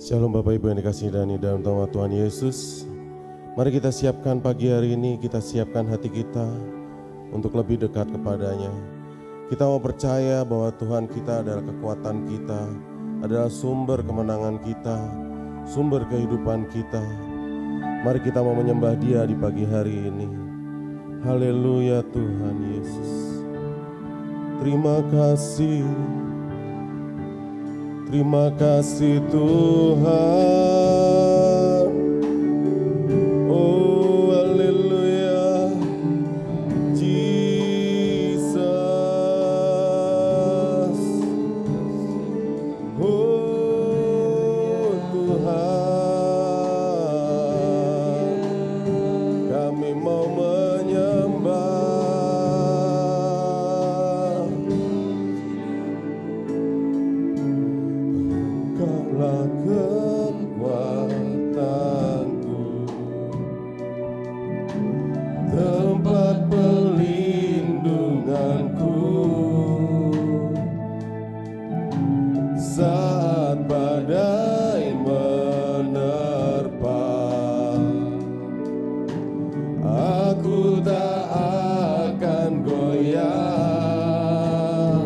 Shalom Bapak Ibu yang dikasihi dalam nama Tuhan Yesus. Mari kita siapkan pagi hari ini, kita siapkan hati kita untuk lebih dekat kepadanya. Kita mau percaya bahwa Tuhan kita adalah kekuatan kita, adalah sumber kemenangan kita, sumber kehidupan kita. Mari kita mau menyembah Dia di pagi hari ini. Haleluya Tuhan Yesus. Terima kasih. Terima kasih Tuhan. Oh haleluya Jesus. Oh Tuhan, kami mau menyembah. Engkaulah kekuatanku, tempat perlindunganku saat badai menerpa. Aku tak akan goyah,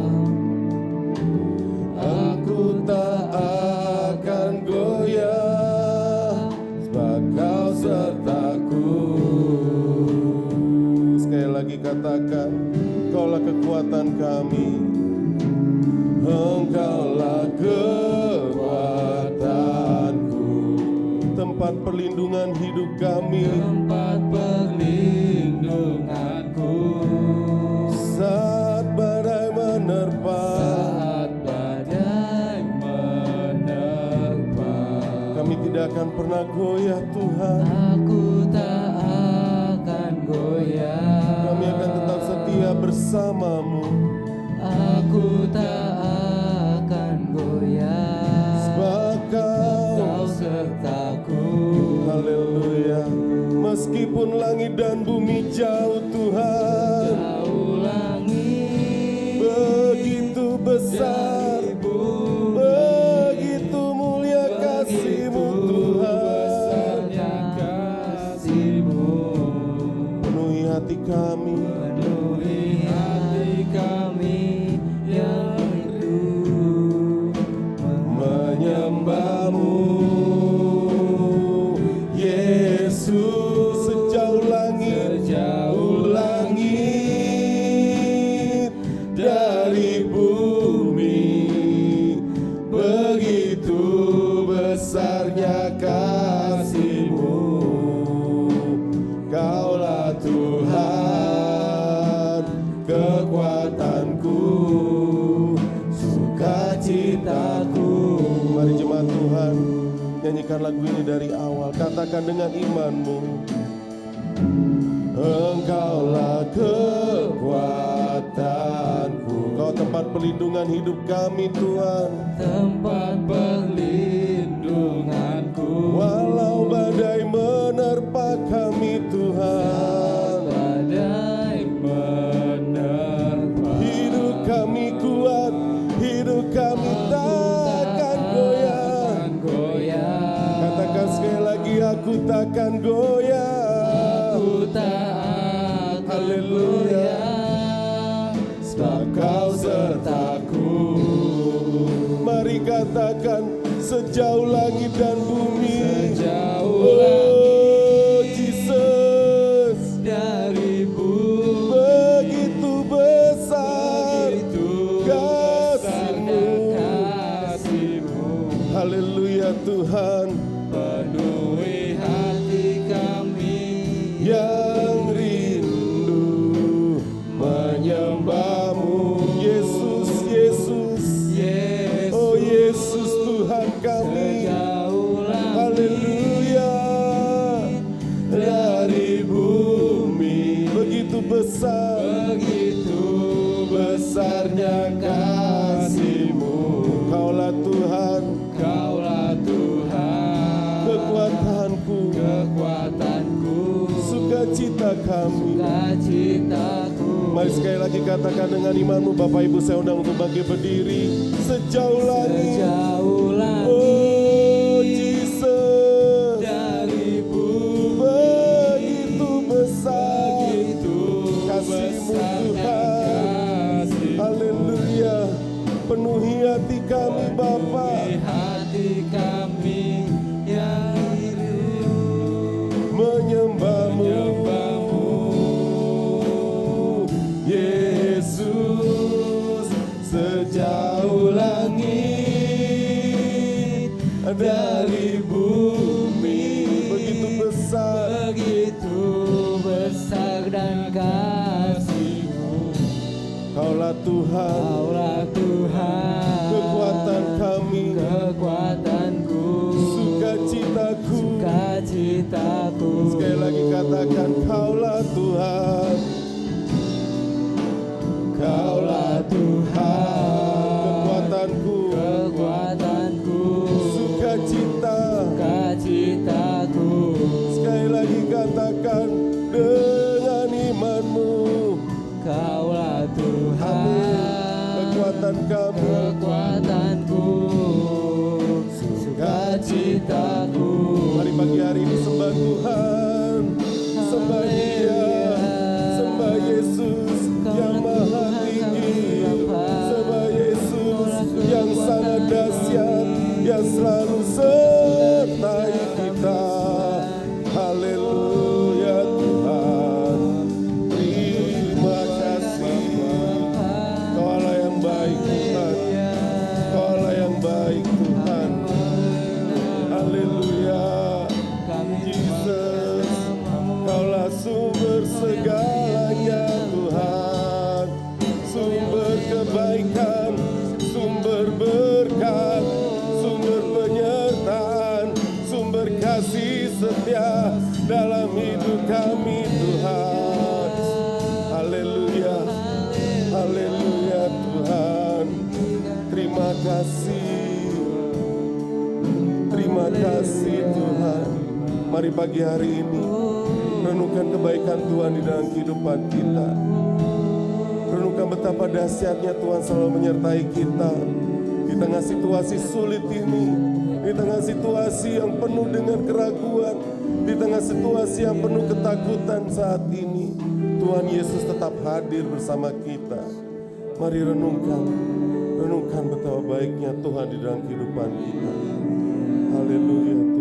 aku tak akan goyah, sebab Kau sertaku. Sekali lagi katakan, Kaulah kekuatan kami, Engkaulah kekuatanku, tempat perlindungan hidup kami, tempat perlindunganku saat badai menerpa. saat badai menerpa. Kami tidak akan pernah goyah Tuhan. Aku tak akan goyah, Kami akan tetap setia bersamamu, aku tak akan goyah, sebab Kau Kau sertaku. haleluya. Meskipun langit dan bumi jauh Tuhan, Jauh langit begitu besar, begitu mulia kasih-Mu Tuhan. besarnya kasih-Mu, Penuhi hati kami, penuhi hati kami yang rindu menyembah-Mu Yesus. Sejauh langit dari bumi, begitu besarnya kasih-Mu. Kaulah Tuhan, kekuatanku, sukacitaku. Mari jemaat Tuhan, nyanyikan lagu ini dari awal. Katakan dengan imanmu, Engkaulah kekuatanku, Kau tempat perlindungan hidup kami Tuhan. tempat perlindunganku. Walau badai menerpa kami Tuhan, Badai menerpa, hidup kami kuat, hidup kami takkan goyah. akan goyah. Katakan sekali lagi, aku takkan goyah. Aku tak akan Haleluya, goyah, sebab Kau sertaku. Mari katakan, sejauh langit dan bumi, sejauh oh langit Jesus, dari bumi, begitu besar begitu kasih-Mu. besarnya kasih-Mu. Haleluya Tuhan, Penuhi hati kami yang rindu menyembah-Mu Yesus, Yesus, Yesus. oh Yesus Tuhan kami. Sejauh langit Haleluya, dari bumi, begitu besar, begitu besarnya kasih-Mu. Kaulah Tuhan, Kaulah Tuhan, kekuatanku, kekuatanku, sukacita kami. sukacitaku. Mari sekali lagi katakan dengan imanmu. Bapak Ibu saya undang untuk bangkit berdiri. Sejauh langit, Sejauh langit oh besar kasih-Mu Tuhan. Haleluya. Penuhi hati kami Bapa. Hati kami yang Menyembah-Mu Yesus, sejauh langit dari bumi. Begitu besar dan kasih-Mu. Kaulah Tuhan, kekuatan kami, kekuatanku, sukacitaku. Sekali lagi katakan, Kaulah Tuhan, kekuatanku, sukacitaku. Sekali lagi katakan dengan imanmu, Kaulah Tuhan, kekuatan kami, kekuatanku, sukacitaku. Mari pagi hari ini sembah Tuhan, sembah Dia, sembah Yesus yang maha tinggi, sembah Yesus yang sangat dahsyat, yang selalu sertai kita. Haleluya Tuhan, terima kasih. Kau Allah yang baik Tuhan, Kau Allah yang baik Tuhan. Haleluya, Jesus, Kaulah sumber segalanya Tuhan, sumber kebaikan, sumber berkat, sumber penyertaan, sumber kasih setia dalam hidup kami Tuhan. Haleluya, haleluya Tuhan. Terima kasih Tuhan. Mari pagi hari ini renungkan kebaikan Tuhan di dalam kehidupan kita. Renungkan betapa dahsyatnya Tuhan selalu menyertai kita di tengah situasi sulit ini, di tengah situasi yang penuh dengan keraguan, di tengah situasi yang penuh ketakutan saat ini. Tuhan Yesus tetap hadir bersama kita. Mari renungkan betapa baiknya Tuhan di dalam kehidupan kita. Haleluya Tuhan.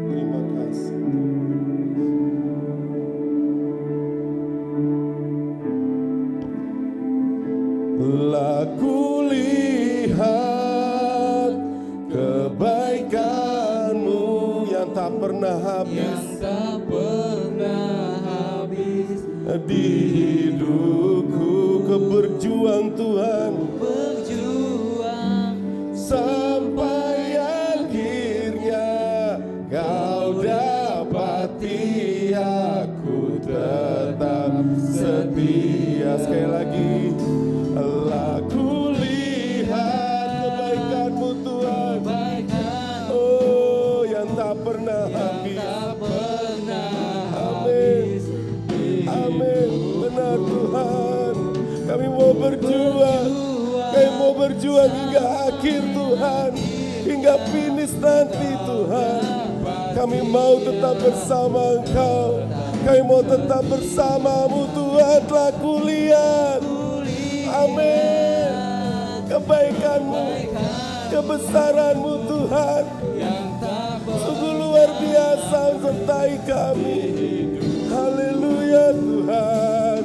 Terima kasih. Laku lihat kebaikan-Mu yang tak pernah habis, di hidupku. Kau berjuang Tuhan, sampai akhirnya Kau dapati aku tetap setia. Sekali lagi, aku lihat kebaikan-Mu Tuhan, oh yang tak pernah habis. Amin, amin, benar Tuhan. Kami mau berjuang, hingga akhir Tuhan, hingga finish nanti Tuhan. Kami mau tetap bersama Engkau, kami mau tetap bersama-Mu Tuhan. Telah kulihat, amin, kebaikan-Mu, kebesaran-Mu Tuhan, sungguh luar biasa sertai kami. Haleluya Tuhan,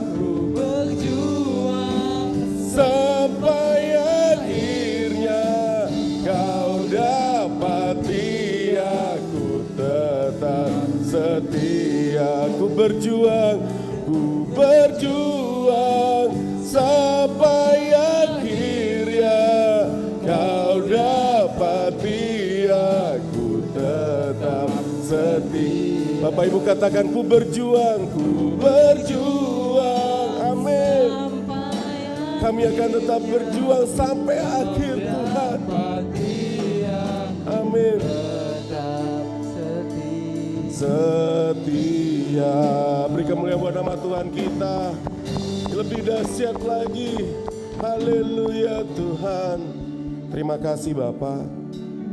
sampai akhirnya Kau dapati aku tetap setia. Ku berjuang sampai akhirnya Kau dapati aku tetap setia. Bapak Ibu katakan, ku berjuang, amin. Kami akan tetap berjuang sampai akhir Tuhan. Amin. Setia. Beri kemuliaan buat nama Tuhan kita. Lebih dahsyat lagi. Haleluya Tuhan. Terima kasih Bapak.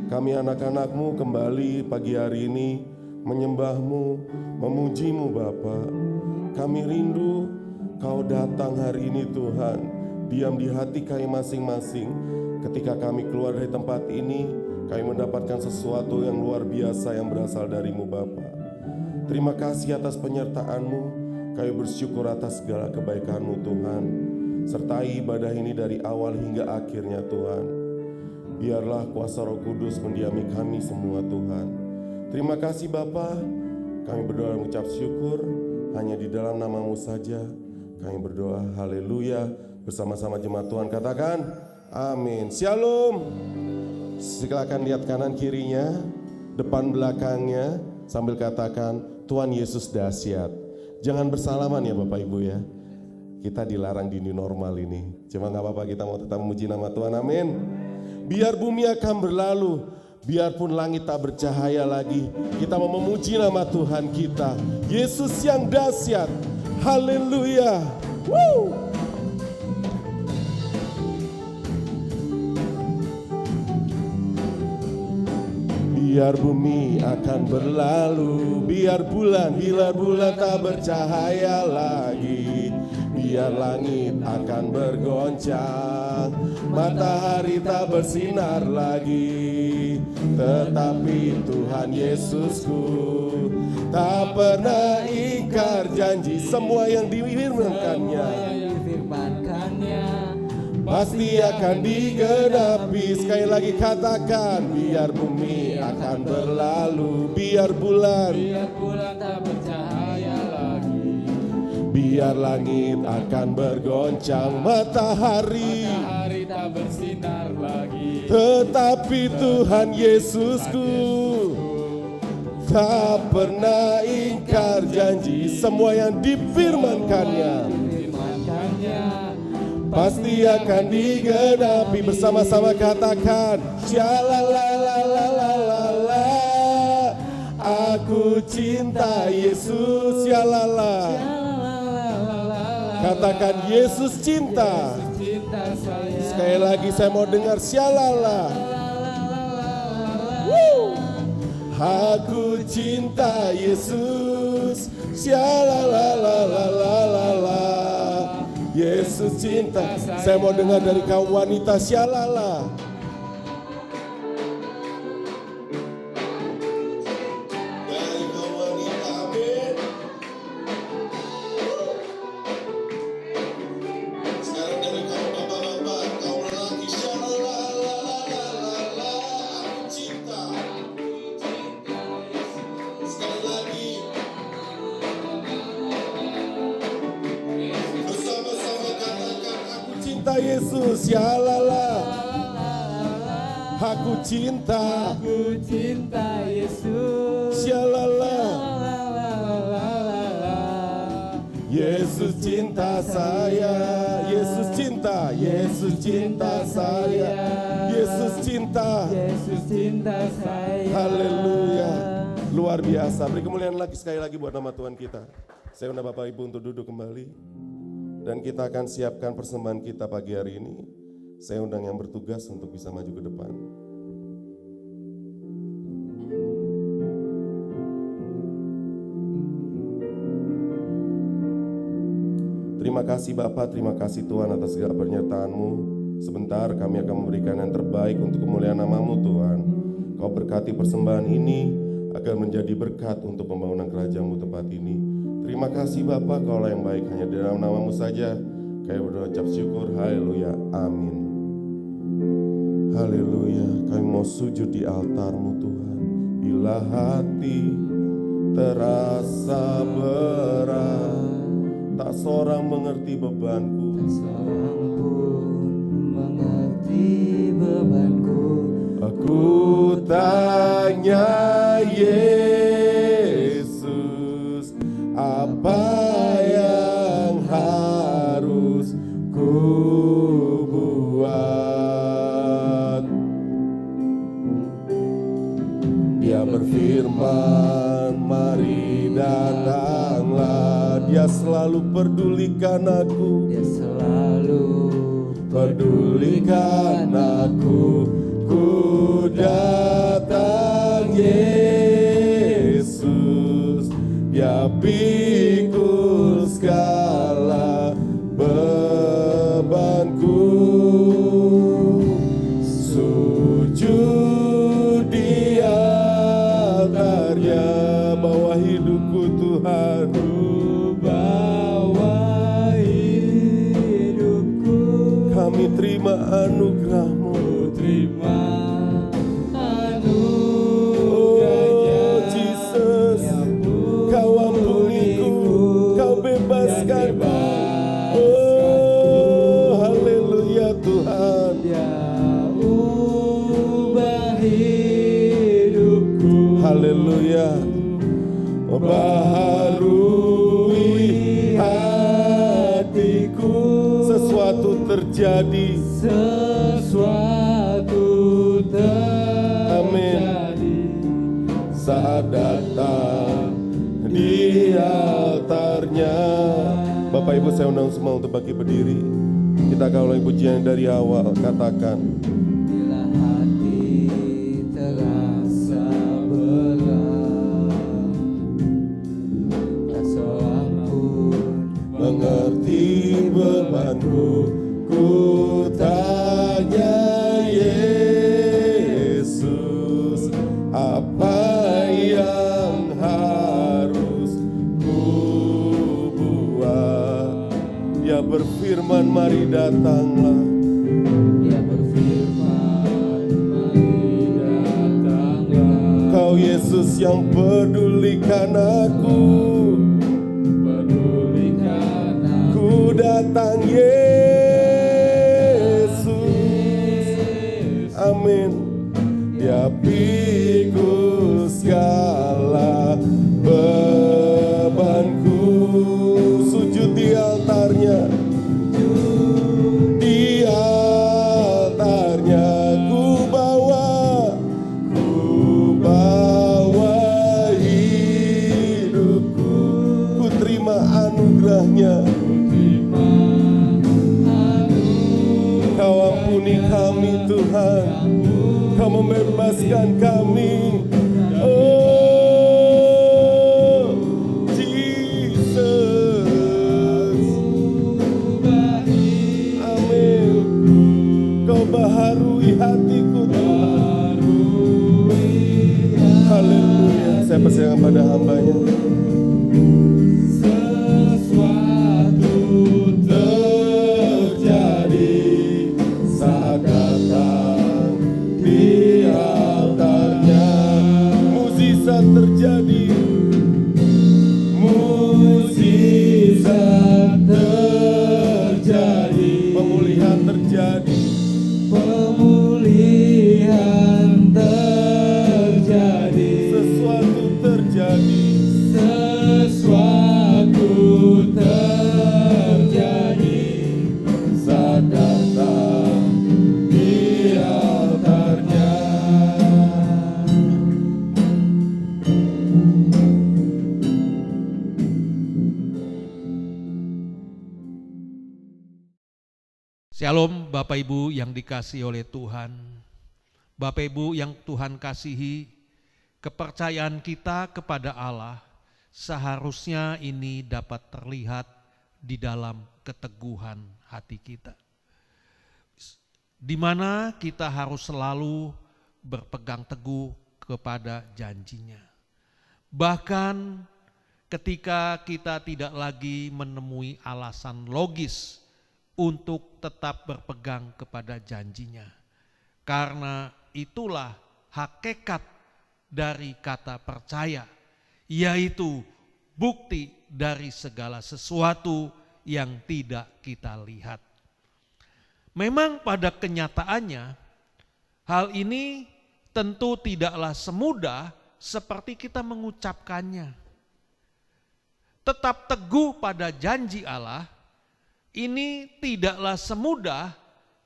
Kami anak-anak-Mu kembali pagi hari ini menyembah-Mu, memuji-Mu Bapa. Kami rindu Kau datang hari ini Tuhan, diam di hati kami masing-masing. Ketika kami keluar dari tempat ini, kami mendapatkan sesuatu yang luar biasa yang berasal dari-Mu Bapa. Terima kasih atas penyertaan-Mu, kami bersyukur atas segala kebaikan-Mu Tuhan. Sertai ibadah ini dari awal hingga akhirnya Tuhan. Biarlah kuasa Roh Kudus mendiami kami semua Tuhan. Terima kasih Bapa, kami berdoa mengucap syukur hanya di dalam nama-Mu saja. Kami berdoa haleluya bersama-sama jemaat Tuhan katakan amin. Shalom. Silakan lihat kanan kirinya, depan belakangnya sambil katakan Tuhan Yesus dahsyat. Jangan bersalaman ya Bapak Ibu ya. Kita dilarang di new normal ini. Cuma gak apa-apa, kita mau tetap memuji nama Tuhan, amin. Biar bumi akan berlalu, biarpun langit tak bercahaya lagi, kita mau memuji nama Tuhan kita, Yesus yang dahsyat. Haleluya. Woo! Biar bumi akan berlalu, biar bulan tak bercahaya lagi, biar langit akan bergoncang, matahari tak bersinar lagi, tetapi Tuhan Yesusku tak pernah ingkar janji. Semua yang difirmankannya pasti akan digenapi. Sekali lagi katakan, biar bumi akan berlalu, biar bulan tak bercahaya lagi, biar langit akan bergoncang, matahari tak bersinar lagi, tetapi Tuhan Yesusku tak pernah ingkar janji. Semua yang difirmankannya pasti akan digenapi. Bersama-sama katakan, Shalalalalala, aku cinta Yesus. Shalala, katakan Yesus cinta. Sekali lagi saya mau dengar Shalala. Aku cinta Yesus. Shalalalalala, Yesus cinta. Saya mau dengar dari kaum wanita, Shalala. Dari kaum wanita, amin. Sekarang dari kaum bapak-bapak, kaum lelaki, Shalalalalala, aku cinta. Sekali lagi. Yesus, ya lala, aku cinta Yesus, ya lala, Yesus cinta saya, Yesus cinta saya, Yesus cinta saya, haleluya, luar biasa. Beri kemuliaan lagi sekali lagi buat nama Tuhan kita. Saya undang Bapak Ibu untuk duduk kembali. Dan kita akan siapkan persembahan kita pagi hari ini. Saya undang yang bertugas untuk bisa maju ke depan. Terima kasih Bapak, terima kasih Tuhan atas segala penyertaan-Mu. Sebentar kami akan memberikan yang terbaik untuk kemuliaan nama-Mu Tuhan. Kau berkati persembahan ini agar menjadi berkat untuk pembangunan kerajaan-Mu tempat ini. Terima kasih Bapa, Kaulah yang baik, hanya di dalam nama-Mu saja kami berdoa ucap syukur, haleluya, amin. Haleluya, kami mau sujud di altar-Mu Tuhan. Bila hati terasa berat, tak seorang mengerti bebanku, aku tanya Yesus, apa yang harus ku buat? Dia berfirman, mari datanglah. Dia selalu pedulikan aku, Dia selalu pedulikan aku. Ku datang Yesus, ya pikul segala bebanku. Sujud di altarnya, bawa hidupku Tuhan. Bawa hidupku, Kami terima anugerah-Mu. terima Oh anugerahnya. Jesus, Kau ampuniku, Kau bebaskanku. Oh haleluya Tuhan. Dia ubah hidupku. Haleluya. Baharui hatiku. Sesuatu terjadi. Sesuatu terjadi Saat datang di altarnya. Bapak Ibu, saya undang semua untuk bangkit berdiri. Kita akan ulangi pujian dari awal. Katakan, bila hati terasa berat, tak seorang pun mengerti bebanku. Ku tanya Yesus, apa yang harus ku buat? Dia berfirman, mari datanglah. Dia berfirman, mari datanglah. Kau Yesus yang pedulikan aku. Pedulikan aku. Ku datang Yesus. Amin. Dia pikul segala bebanku. Sujud di altarnya. Di altarnya ku bawa hidupku. Ku terima anugerahnya. Kau ampuni kami Tuhan, Kau membebaskan kami. Oh Jesus, amin. Kau baharui hatiku Tuhan. Haleluya. Saya persilakan pada hambanya. Sesuatu Terjadi saat datang di altarnya. Mukjizat terjadi. Mukjizat terjadi. Pemulihan terjadi. pemulihan terjadi. Sesuatu terjadi. Sesuatu terjadi Saat datang di altarnya. Shalom Bapak Ibu yang dikasihi oleh Tuhan. Bapak Ibu yang Tuhan kasihi, kepercayaan kita kepada Allah seharusnya ini dapat terlihat di dalam keteguhan hati kita. Di mana kita harus selalu berpegang teguh kepada janjinya. Bahkan ketika kita tidak lagi menemui alasan logis untuk tetap berpegang kepada janjinya. Karena itulah hakikat dari kata percaya, yaitu bukti dari segala sesuatu yang tidak kita lihat. Memang pada kenyataannya, hal ini tentu tidaklah semudah seperti kita mengucapkannya. Tetap teguh pada janji Allah, ini tidaklah semudah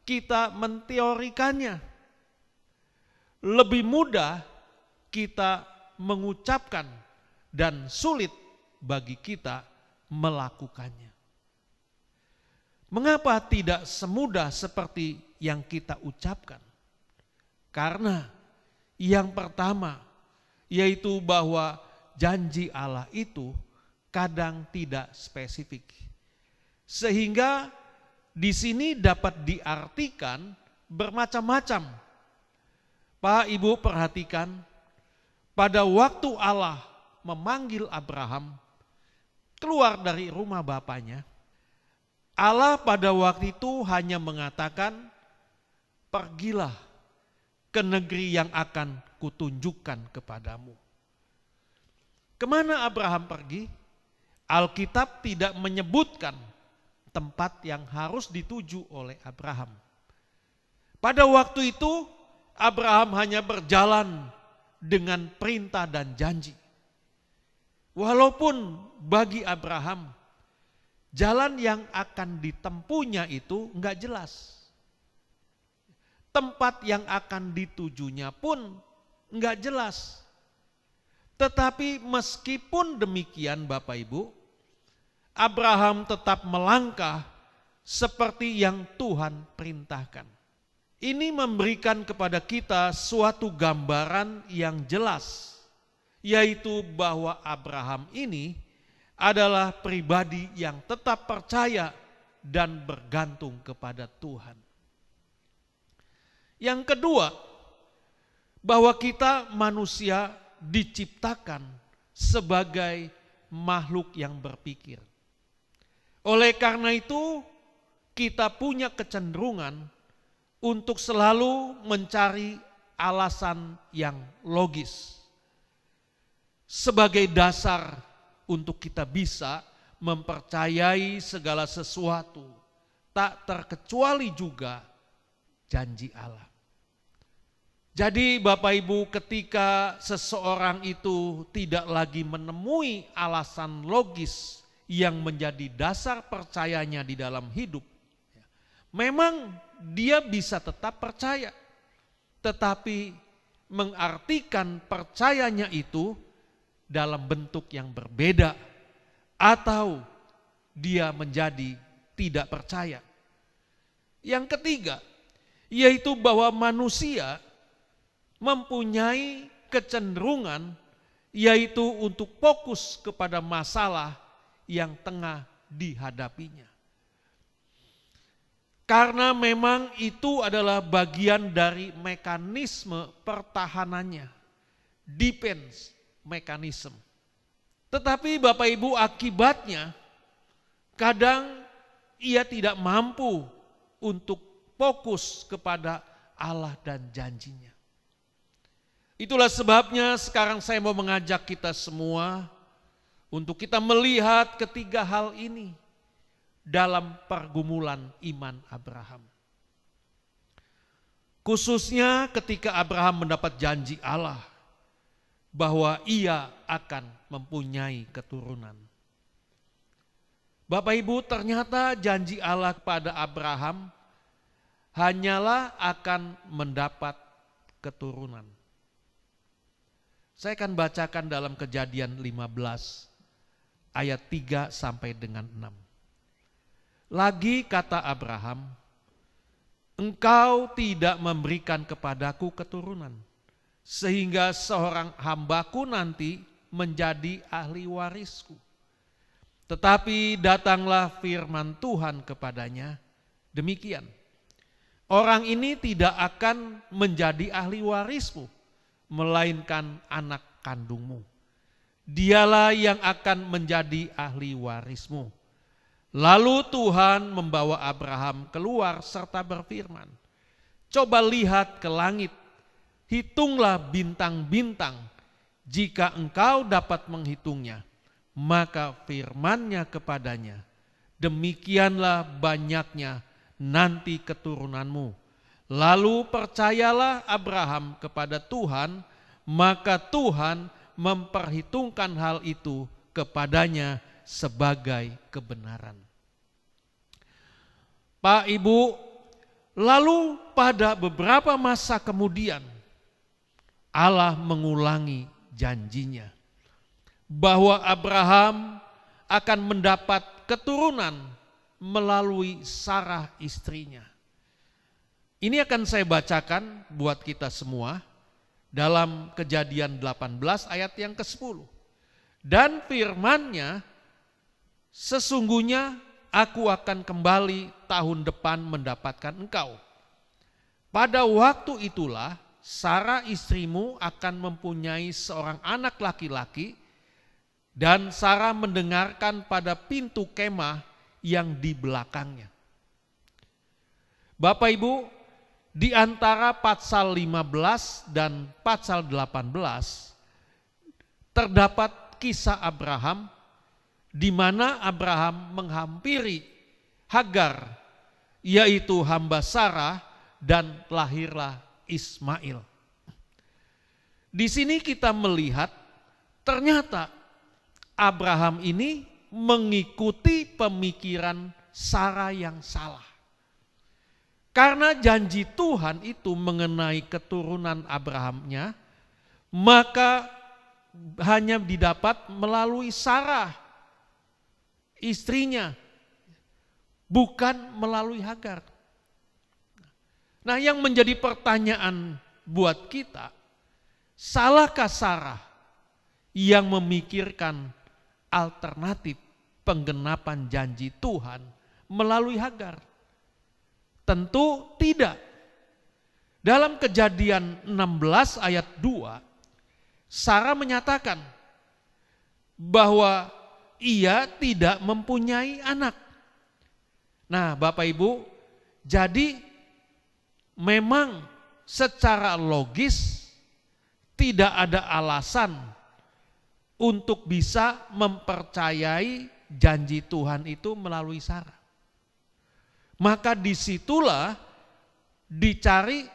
kita menteorikannya. Lebih mudah kita mengucapkan dan sulit bagi kita melakukannya. Mengapa tidak semudah seperti yang kita ucapkan? Karena yang pertama yaitu bahwa janji Allah itu kadang tidak spesifik. Sehingga di sini dapat diartikan bermacam-macam. Pak Ibu perhatikan, pada waktu Allah memanggil Abraham keluar dari rumah bapaknya, Allah pada waktu itu hanya mengatakan, pergilah ke negeri yang akan kutunjukkan kepadamu. Kemana Abraham pergi? Alkitab tidak menyebutkan tempat yang harus dituju oleh Abraham. Pada waktu itu Abraham hanya berjalan dengan perintah dan janji. Walaupun bagi Abraham jalan yang akan ditempuhnya itu enggak jelas. Tempat yang akan ditujunya pun enggak jelas. Tetapi meskipun demikian Bapak Ibu, Abraham tetap melangkah seperti yang Tuhan perintahkan. Ini memberikan kepada kita suatu gambaran yang jelas, yaitu bahwa Abraham ini adalah pribadi yang tetap percaya dan bergantung kepada Tuhan. Yang kedua, bahwa kita manusia diciptakan sebagai makhluk yang berpikir. Oleh karena itu, kita punya kecenderungan untuk selalu mencari alasan yang logis sebagai dasar untuk kita bisa mempercayai segala sesuatu, tak terkecuali juga janji Allah. Jadi Bapak Ibu, ketika seseorang itu tidak lagi menemui alasan logis yang menjadi dasar percayanya di dalam hidup, memang dia bisa tetap percaya, tetapi mengartikan percayanya itu dalam bentuk yang berbeda, atau dia menjadi tidak percaya. Yang ketiga, yaitu bahwa manusia mempunyai kecenderungan yaitu untuk fokus kepada masalah yang tengah dihadapinya. Karena memang itu adalah bagian dari mekanisme pertahanannya, defense mechanism. Tetapi Bapak Ibu, akibatnya kadang ia tidak mampu untuk fokus kepada Allah dan janjinya. Itulah sebabnya sekarang saya mau mengajak kita semua untuk kita melihat ketiga hal ini dalam pergumulan iman Abraham. Khususnya ketika Abraham mendapat janji Allah bahwa ia akan mempunyai keturunan. Bapak Ibu, ternyata janji Allah kepada Abraham hanyalah akan mendapat keturunan. Saya akan bacakan dalam Kejadian 15 ayat 3 sampai dengan 6. Lagi kata Abraham, engkau tidak memberikan kepadaku keturunan, sehingga seorang hambaku nanti menjadi ahli warisku. Tetapi datanglah firman Tuhan kepadanya, demikian, orang ini tidak akan menjadi ahli warismu, melainkan anak kandungmu. Dialah yang akan menjadi ahli warismu. Lalu Tuhan membawa Abraham keluar serta berfirman, coba lihat ke langit, hitunglah bintang-bintang, jika engkau dapat menghitungnya. Maka firman-Nya kepadanya, demikianlah banyaknya nanti keturunanmu. Lalu percayalah Abraham kepada Tuhan, maka Tuhan memperhitungkan hal itu kepadanya sebagai kebenaran. Pak Ibu, lalu pada beberapa masa kemudian Allah mengulangi janjinya bahwa Abraham akan mendapat keturunan melalui Sarah istrinya. Ini akan saya bacakan buat kita semua dalam Kejadian 18 ayat yang ke-10. Dan firman-Nya, sesungguhnya aku akan kembali tahun depan mendapatkan engkau. Pada waktu itulah Sarah istrimu akan mempunyai seorang anak laki-laki, dan Sarah mendengarkan pada pintu kemah yang di belakangnya. Bapak Ibu, di antara pasal 15 dan pasal 18 terdapat kisah Abraham di mana Abraham menghampiri Hagar, yaitu hamba Sarah, dan lahirlah Ismail. Di sini kita melihat ternyata Abraham ini mengikuti pemikiran Sarah yang salah. Karena janji Tuhan itu mengenai keturunan Abrahamnya, maka hanya didapat melalui Sarah, istrinya, bukan melalui Hagar. Nah, yang menjadi pertanyaan buat kita, salahkah Sarah yang memikirkan alternatif penggenapan janji Tuhan melalui Hagar? Tentu tidak. Dalam Kejadian 16 ayat 2, Sarah menyatakan bahwa ia tidak mempunyai anak. Nah, Bapak Ibu, jadi memang secara logis tidak ada alasan untuk bisa mempercayai janji Tuhan itu melalui Sarah. Maka disitulah dicari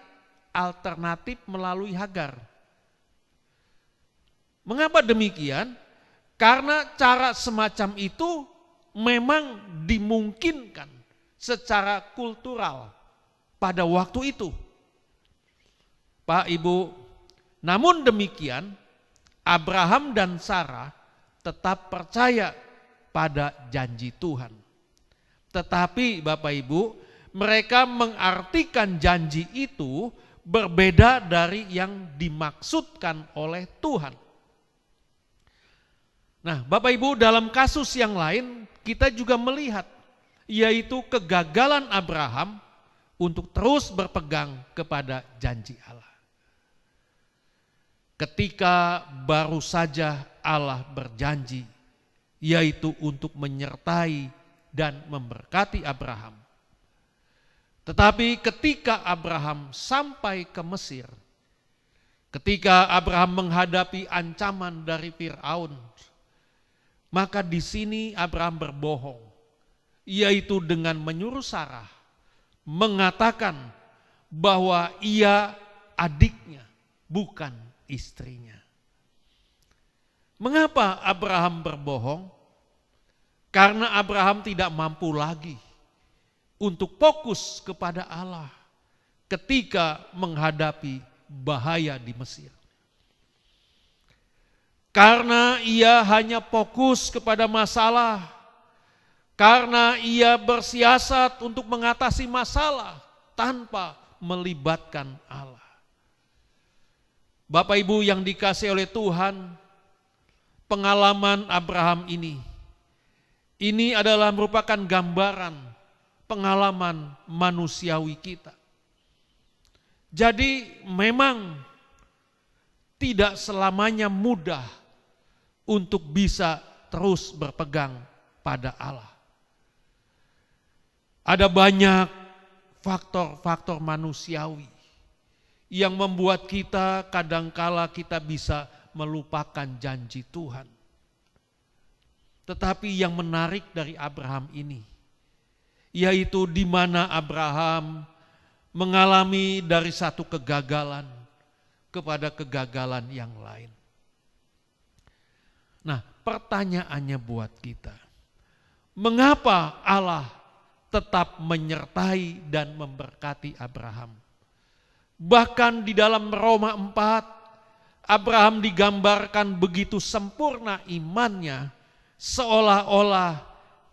alternatif melalui Hagar. Mengapa demikian? Karena cara semacam itu memang dimungkinkan secara kultural pada waktu itu. Pak Ibu, namun demikian Abraham dan Sarah tetap percaya pada janji Tuhan. Tetapi Bapak Ibu, mereka mengartikan janji itu berbeda dari yang dimaksudkan oleh Tuhan. Nah, Bapak Ibu, dalam kasus yang lain kita juga melihat, yaitu kegagalan Abraham untuk terus berpegang kepada janji Allah. Ketika baru saja Allah berjanji, yaitu untuk menyertai dan memberkati Abraham. Tetapi ketika Abraham sampai ke Mesir, ketika Abraham menghadapi ancaman dari Firaun, maka di sini Abraham berbohong, yaitu dengan menyuruh Sarah mengatakan bahwa ia adiknya, bukan istrinya. Mengapa Abraham berbohong? Karena Abraham tidak mampu lagi untuk fokus kepada Allah ketika menghadapi bahaya di Mesir. Karena ia hanya fokus kepada masalah, karena ia bersiasat untuk mengatasi masalah tanpa melibatkan Allah. Bapak Ibu yang dikasihi oleh Tuhan, pengalaman Abraham ini adalah merupakan gambaran pengalaman manusiawi kita. Jadi memang tidak selamanya mudah untuk bisa terus berpegang pada Allah. Ada banyak faktor-faktor manusiawi yang membuat kita kadangkala kita bisa melupakan janji Tuhan. Tetapi yang menarik dari Abraham ini, yaitu di mana Abraham mengalami dari satu kegagalan kepada kegagalan yang lain. Nah, pertanyaannya buat kita, mengapa Allah tetap menyertai dan memberkati Abraham? Bahkan di dalam Roma 4, Abraham digambarkan begitu sempurna imannya, seolah-olah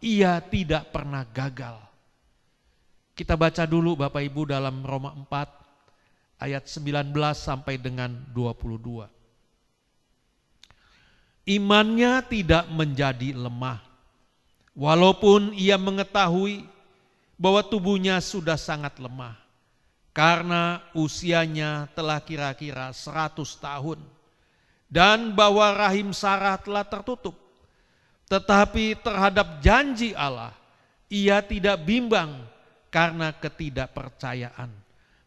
ia tidak pernah gagal. Kita baca dulu Bapak Ibu dalam Roma 4 ayat 19 sampai dengan 22. Imannya tidak menjadi lemah, walaupun ia mengetahui bahwa tubuhnya sudah sangat lemah, karena usianya telah kira-kira 100 tahun, dan bahwa rahim Sarah telah tertutup. Tetapi terhadap janji Allah, ia tidak bimbang karena ketidakpercayaan.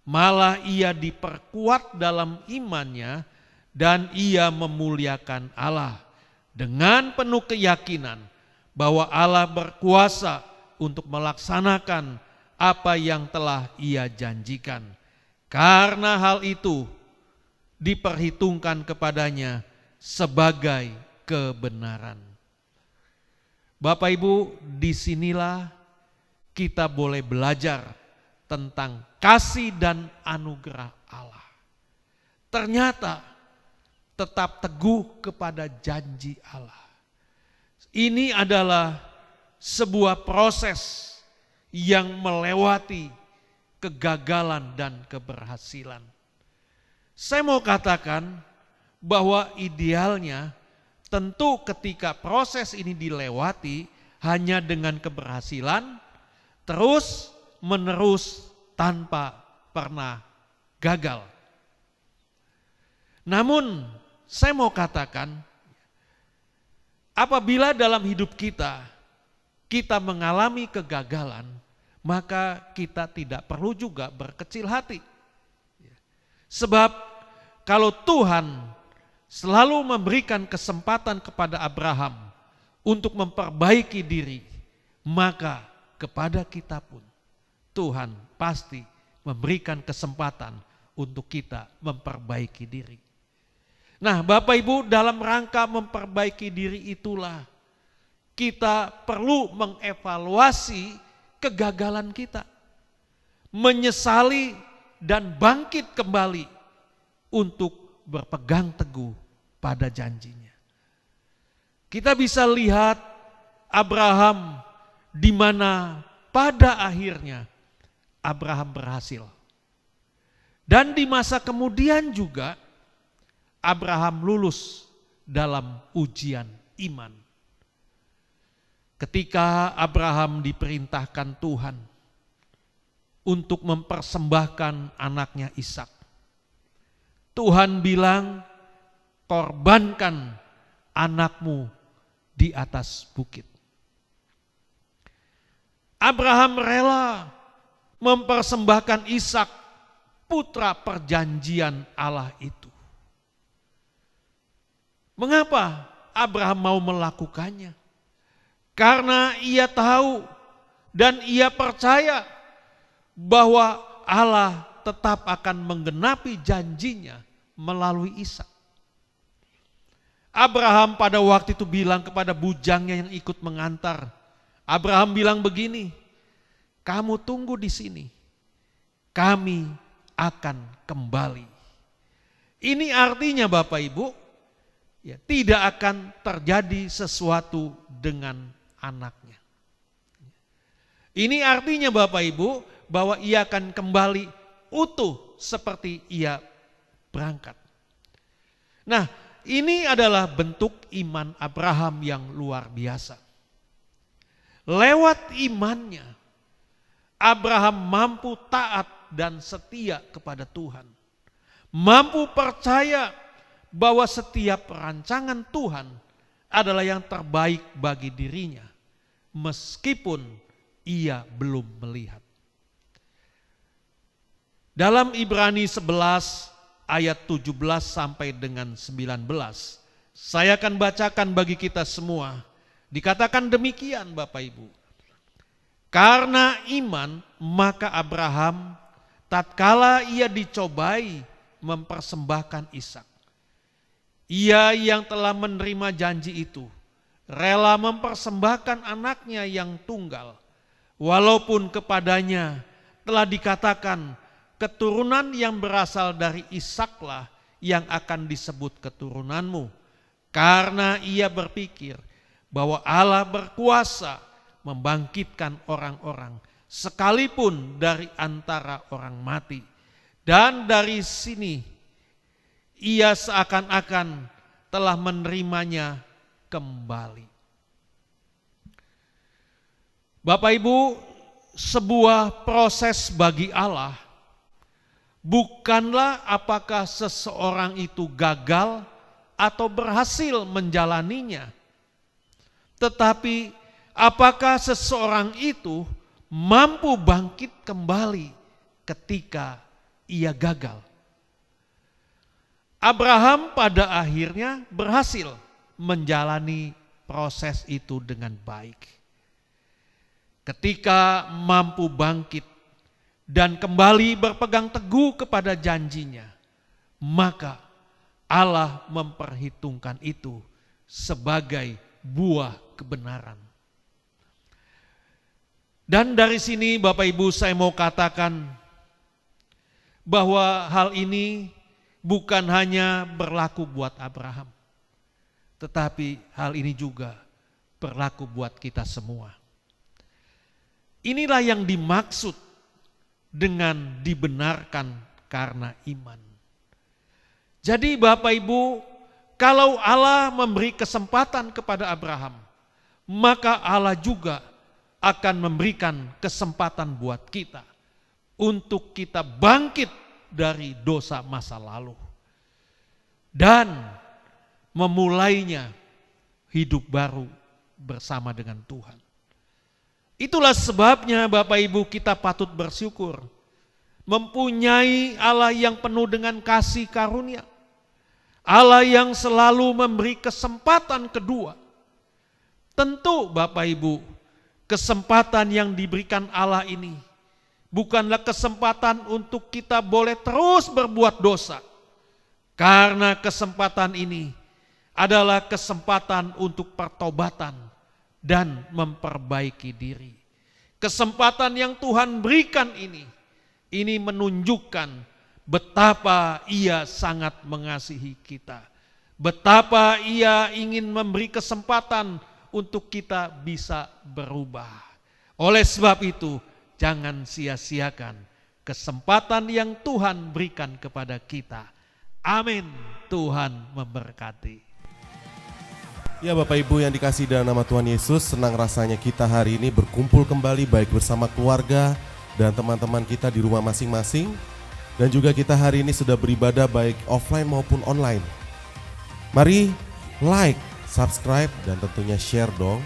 Malah ia diperkuat dalam imannya dan ia memuliakan Allah dengan penuh keyakinan bahwa Allah berkuasa untuk melaksanakan apa yang telah ia janjikan. Karena hal itu diperhitungkan kepadanya sebagai kebenaran. Bapak Ibu, disinilah kita boleh belajar tentang kasih dan anugerah Allah. Ternyata tetap teguh kepada janji Allah. Ini adalah sebuah proses yang melewati kegagalan dan keberhasilan. Saya mau katakan bahwa idealnya tentu ketika proses ini dilewati hanya dengan keberhasilan, terus menerus tanpa pernah gagal. Namun saya mau katakan, apabila dalam hidup kita mengalami kegagalan, maka kita tidak perlu juga berkecil hati. Sebab kalau Tuhan selalu memberikan kesempatan kepada Abraham untuk memperbaiki diri, maka kepada kita pun Tuhan pasti memberikan kesempatan untuk kita memperbaiki diri. Nah, Bapak Ibu, dalam rangka memperbaiki diri itulah kita perlu mengevaluasi kegagalan kita, menyesali dan bangkit kembali untuk berpegang teguh pada janjinya. Kita bisa lihat Abraham di mana pada akhirnya Abraham berhasil. Dan di masa kemudian juga Abraham lulus dalam ujian iman. Ketika Abraham diperintahkan Tuhan untuk mempersembahkan anaknya Ishak, Tuhan bilang, korbankan anakmu di atas bukit. Abraham rela mempersembahkan Ishak, putra perjanjian Allah itu. Mengapa Abraham mau melakukannya? Karena ia tahu dan ia percaya bahwa Allah tetap akan menggenapi janjinya melalui Ishak. Abraham pada waktu itu bilang kepada bujangnya yang ikut mengantar. Abraham bilang begini, kamu tunggu di sini, kami akan kembali. Ini artinya Bapak Ibu, ya, tidak akan terjadi sesuatu dengan anaknya. Ini artinya Bapak Ibu bahwa ia akan kembali utuh seperti ia berangkat. Nah, ini adalah bentuk iman Abraham yang luar biasa. Lewat imannya, Abraham mampu taat dan setia kepada Tuhan. Mampu percaya bahwa setiap rancangan Tuhan adalah yang terbaik bagi dirinya, meskipun ia belum melihat. Dalam Ibrani 11 ayat 17 sampai dengan 19, saya akan bacakan bagi kita semua. Dikatakan demikian Bapak Ibu. Karena iman maka Abraham tatkala ia dicobai mempersembahkan Ishak. Ia yang telah menerima janji itu rela mempersembahkan anaknya yang tunggal, walaupun kepadanya telah dikatakan keturunan yang berasal dari Ishaklah yang akan disebut keturunanmu. Karena ia berpikir bahwa Allah berkuasa membangkitkan orang-orang sekalipun dari antara orang mati. Dan dari sini ia seakan-akan telah menerimanya kembali. Bapak Ibu, sebuah proses bagi Allah bukanlah apakah seseorang itu gagal atau berhasil menjalaninya, tetapi apakah seseorang itu mampu bangkit kembali ketika ia gagal. Abraham pada akhirnya berhasil menjalani proses itu dengan baik. Ketika mampu bangkit dan kembali berpegang teguh kepada janjinya, maka Allah memperhitungkan itu sebagai buah kebenaran. Dan dari sini Bapak Ibu saya mau katakan bahwa hal ini bukan hanya berlaku buat Abraham, tetapi hal ini juga berlaku buat kita semua. Inilah yang dimaksud dengan dibenarkan karena iman. Jadi Bapak Ibu, kalau Allah memberi kesempatan kepada Abraham, maka Allah juga akan memberikan kesempatan buat kita untuk kita bangkit dari dosa masa lalu dan memulainya hidup baru bersama dengan Tuhan. Itulah sebabnya Bapak Ibu kita patut bersyukur mempunyai Allah yang penuh dengan kasih karunia, Allah yang selalu memberi kesempatan kedua. Tentu Bapak Ibu, kesempatan yang diberikan Allah ini bukanlah kesempatan untuk kita boleh terus berbuat dosa. Karena kesempatan ini adalah kesempatan untuk pertobatan dan memperbaiki diri. Kesempatan yang Tuhan berikan ini menunjukkan betapa Ia sangat mengasihi kita. Betapa Ia ingin memberi kesempatan untuk kita bisa berubah. Oleh sebab itu, jangan sia-siakan kesempatan yang Tuhan berikan kepada kita. Amin. Tuhan memberkati. Ya Bapak Ibu yang dikasihi dalam nama Tuhan Yesus, senang rasanya kita hari ini berkumpul kembali baik bersama keluarga dan teman-teman kita di rumah masing-masing. Dan juga kita hari ini sudah beribadah baik offline maupun online. Mari like, subscribe, dan tentunya share dong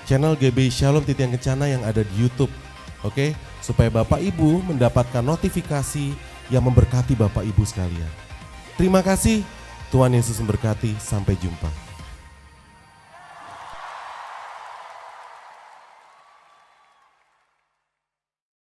channel GBI Shalom Titian Kencana yang ada di YouTube. Oke, supaya Bapak Ibu mendapatkan notifikasi yang memberkati Bapak Ibu sekalian. Terima kasih, Tuhan Yesus memberkati, sampai jumpa.